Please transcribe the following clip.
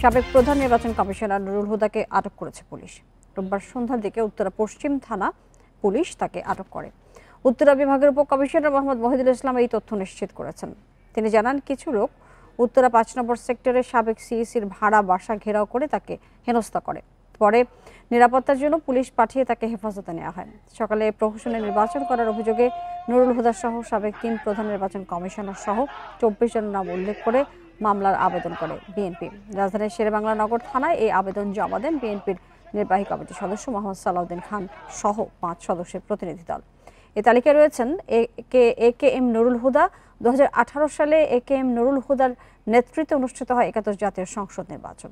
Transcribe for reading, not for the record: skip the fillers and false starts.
সাবেক প্রধান নির্বাচন কমিশনার নুরুল হুদাকে আটক করেছে পুলিশ। রোববার সন্ধ্যার দিকে উত্তরা পশ্চিম থানা পুলিশ তাকে আটক করে। উত্তরা বিভাগের উপকমিশনার মোহাম্মদ মহিদুল ইসলাম এই তথ্য নিশ্চিত করেছেন। তিনি জানান, কিছু লোক উত্তরা ৫ নম্বর সেক্টরের সাবেক সিইসির ভাড়া বাসা ঘেরাও করে তাকে হেনস্থা করে। পরে নিরাপত্তার জন্য পুলিশ পাঠিয়ে তাকে হেফাজতে নেওয়া হয়। সকালে প্রহসনে নির্বাচন করার অভিযোগে নুরুল হুদা সহ সাবেক ৩ প্রধান নির্বাচন কমিশনার সহ ২৪ জনের নাম উল্লেখ করে মামলার আবেদন করে বিএনপি। রাজধানীর শেরেবাংলা নগর থানায় এই আবেদন জমা দেন বিএনপির নির্বাহী কমিটির সদস্য মোহাম্মদ সালাউদ্দিন খান সহ ৫ সদস্যের প্রতিনিধি দল। এই তালিকায় রয়েছেন এ কে এম নুরুল হুদা। ২০১৮ সালে এ কে এম নুরুল হুদার নেতৃত্বে অনুষ্ঠিত হয় ৭১ জাতীয় সংসদ নির্বাচন।